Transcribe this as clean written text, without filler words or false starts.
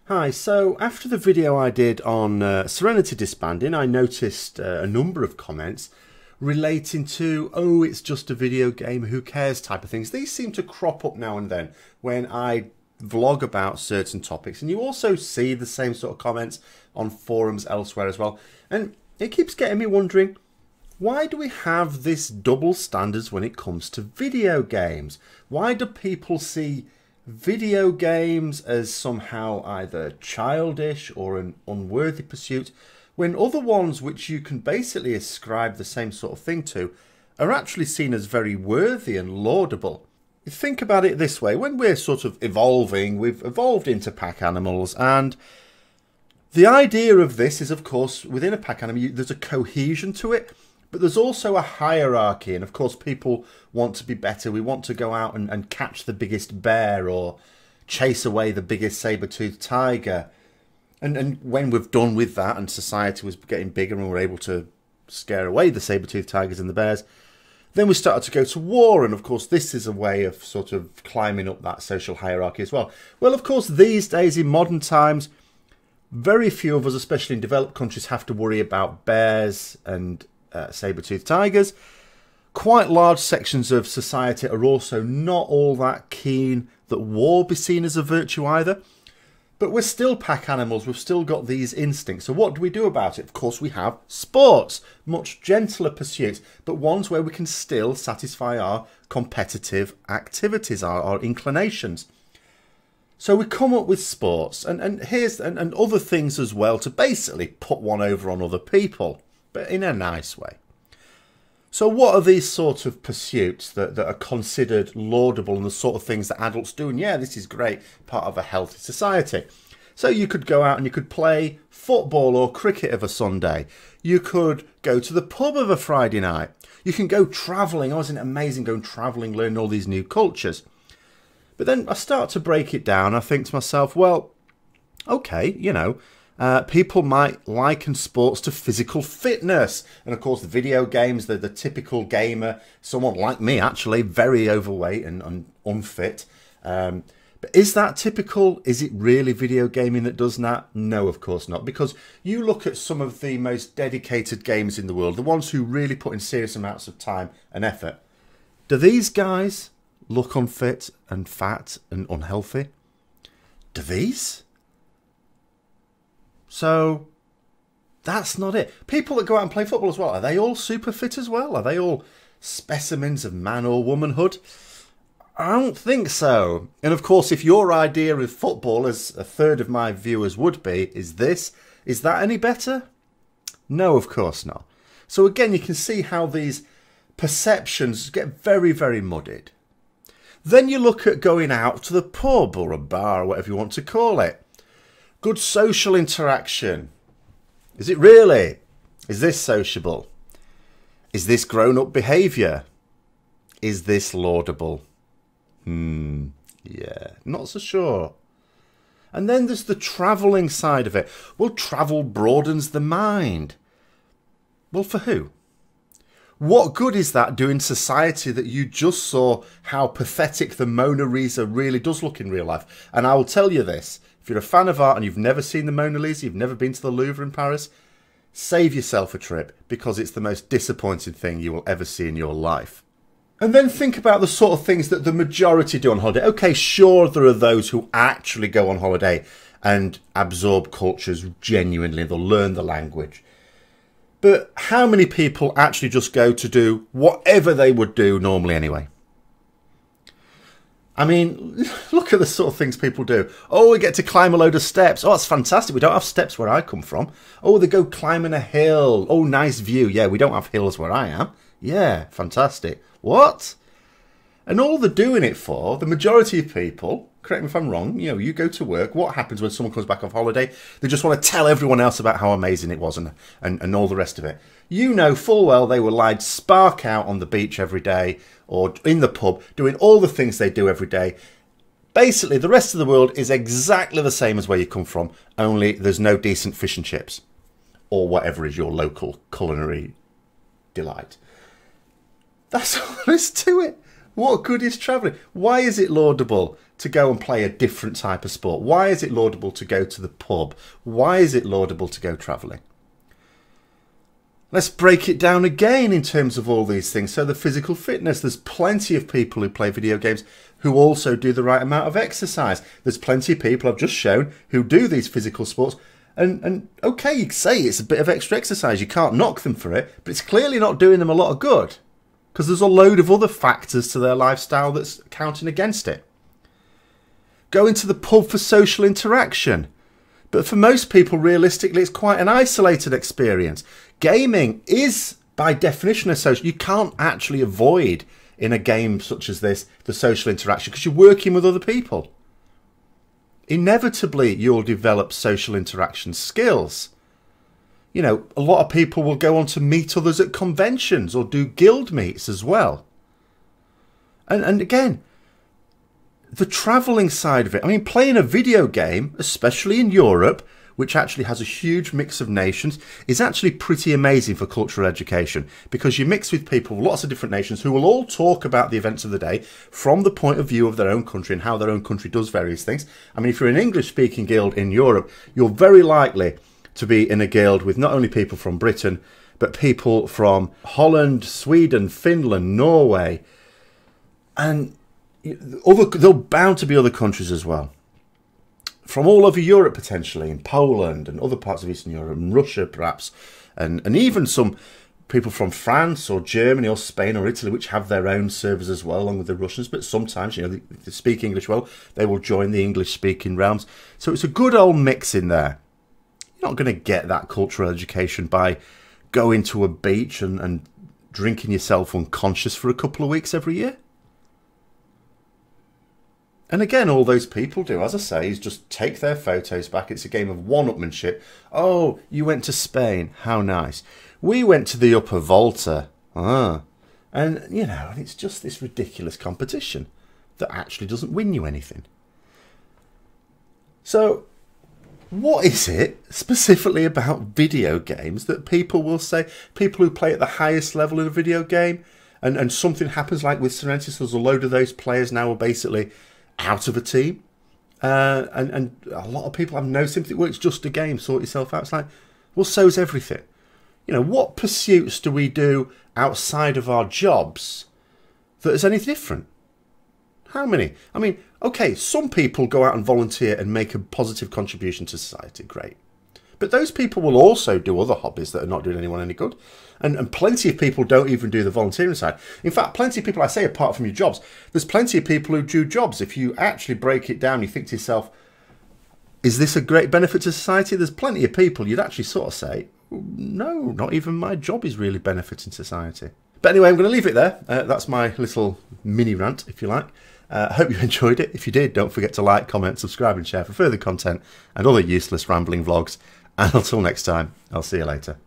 Hi, so after the video I did on Serenity disbanding, I noticed a number of comments relating to, oh, it's just a video game, who cares type of things. These seem to crop up now and then when I vlog about certain topics, and you also see the same sort of comments on forums elsewhere as well. And it keeps getting me wondering, why do we have this double standards when it comes to video games? Why do people see video games as somehow either childish or an unworthy pursuit, when other ones which you can basically ascribe the same sort of thing to are actually seen as very worthy and laudable? Think about it this way: when we're sort of evolving, we've evolved into pack animals, and the idea of this is, of course, within a pack animal there's a cohesion to it, but there's also a hierarchy, and of course people want to be better. We want to go out and catch the biggest bear or chase away the biggest saber-toothed tiger. And when we've done with that and society was getting bigger and we were able to scare away the saber-toothed tigers and the bears, then we started to go to war. And of course this is a way of sort of climbing up that social hierarchy as well. Well, of course, these days in modern times, very few of us, especially in developed countries, have to worry about bears and saber-toothed tigers. Quite large sections of society are also not all that keen that war be seen as a virtue either. But we're still pack animals, we've still got these instincts. So what do we do about it? Of course we have sports, much gentler pursuits, but ones where we can still satisfy our competitive activities, our inclinations. So we come up with sports and other things as well to basically put one over on other people, but in a nice way. So what are these sort of pursuits that are considered laudable and the sort of things that adults do? And yeah, this is great, part of a healthy society. So you could go out and you could play football or cricket of a Sunday. You could go to the pub of a Friday night. You can go travelling. Oh, isn't it amazing going travelling, learning all these new cultures? But then I start to break it down. I think to myself, well, okay, you know, people might liken sports to physical fitness. And of course, the video games, the typical gamer, someone like me actually, very overweight and unfit. But is that typical? Is it really video gaming that does that? No, of course not. Because you look at some of the most dedicated gamers in the world, the ones who really put in serious amounts of time and effort. Do these guys look unfit and fat and unhealthy? Do these? So that's not it. People that go out and play football as well, are they all super fit as well? Are they all specimens of man or womanhood? I don't think so. And of course, if your idea of football, as a third of my viewers would be, is that any better? No, of course not. So again, you can see how these perceptions get very, very muddied. Then you look at going out to the pub or a bar or whatever you want to call it. Good social interaction. Is it really? Is this sociable? Is this grown-up behaviour? Is this laudable? Yeah, not so sure. And then there's the travelling side of it. Well, travel broadens the mind. Well, for who? What good is that doing society that you just saw how pathetic the Mona Lisa really does look in real life? And I will tell you this, if you're a fan of art and you've never seen the Mona Lisa, you've never been to the Louvre in Paris, save yourself a trip, because it's the most disappointing thing you will ever see in your life. And then think about the sort of things that the majority do on holiday. Okay, sure, there are those who actually go on holiday and absorb cultures genuinely, they'll learn the language. But how many people actually just go to do whatever they would do normally anyway? I mean, look at the sort of things people do. Oh, we get to climb a load of steps. Oh, that's fantastic. We don't have steps where I come from. Oh, they go climbing a hill. Oh, nice view. Yeah, we don't have hills where I am. Yeah, fantastic. What? And all they're doing it for, the majority of people, correct me if I'm wrong, you know, you go to work, what happens when someone comes back off holiday? They just want to tell everyone else about how amazing it was and all the rest of it. You know full well they were lied spark out on the beach every day or in the pub doing all the things they do every day. Basically, the rest of the world is exactly the same as where you come from, only there's no decent fish and chips or whatever is your local culinary delight. That's all there is to it. What good is travelling? Why is it laudable to go and play a different type of sport? Why is it laudable to go to the pub? Why is it laudable to go travelling? Let's break it down again in terms of all these things. So the physical fitness, there's plenty of people who play video games who also do the right amount of exercise. There's plenty of people I've just shown who do these physical sports. And okay, you can say it's a bit of extra exercise. You can't knock them for it, but it's clearly not doing them a lot of good because there's a load of other factors to their lifestyle that's counting against it. Going to the pub for social interaction. But for most people, realistically, it's quite an isolated experience. Gaming is, by definition, a social. You can't actually avoid, in a game such as this, the social interaction because you're working with other people. Inevitably, you'll develop social interaction skills. You know, a lot of people will go on to meet others at conventions or do guild meets as well. And again, the travelling side of it. I mean, playing a video game, especially in Europe, which actually has a huge mix of nations, is actually pretty amazing for cultural education because you mix with people, lots of different nations, who will all talk about the events of the day from the point of view of their own country and how their own country does various things. I mean, if you're an English-speaking guild in Europe, you're very likely to be in a guild with not only people from Britain, but people from Holland, Sweden, Finland, Norway, and there'll bound to be other countries as well. From all over Europe, potentially, in Poland and other parts of Eastern Europe, and Russia perhaps, and even some people from France or Germany or Spain or Italy, which have their own servers as well, along with the Russians, but sometimes, you know, they speak English well, they will join the English-speaking realms. So it's a good old mix in there. You're not going to get that cultural education by going to a beach and drinking yourself unconscious for a couple of weeks every year. And again, all those people do, as I say, is just take their photos back. It's a game of one-upmanship. Oh, you went to Spain. How nice. We went to the Upper Volta. Ah. And, you know, it's just this ridiculous competition that actually doesn't win you anything. So, what is it specifically about video games that people will say, people who play at the highest level in a video game, and something happens like with Serenity, so there's a load of those players now are basically out of a team, and a lot of people have no sympathy. Well, it's just a game, sort yourself out. It's like, well, so's everything. You know, what pursuits do we do outside of our jobs that is any different? How many? I mean, okay, some people go out and volunteer and make a positive contribution to society. Great. But those people will also do other hobbies that are not doing anyone any good. And plenty of people don't even do the volunteering side. In fact, plenty of people, I say, apart from your jobs, there's plenty of people who do jobs. If you actually break it down, you think to yourself, is this a great benefit to society? There's plenty of people you'd actually sort of say, no, not even my job is really benefiting society. But anyway, I'm going to leave it there. That's my little mini rant, if you like. I hope you enjoyed it. If you did, don't forget to like, comment, subscribe and share for further content and other useless rambling vlogs. And until next time, I'll see you later.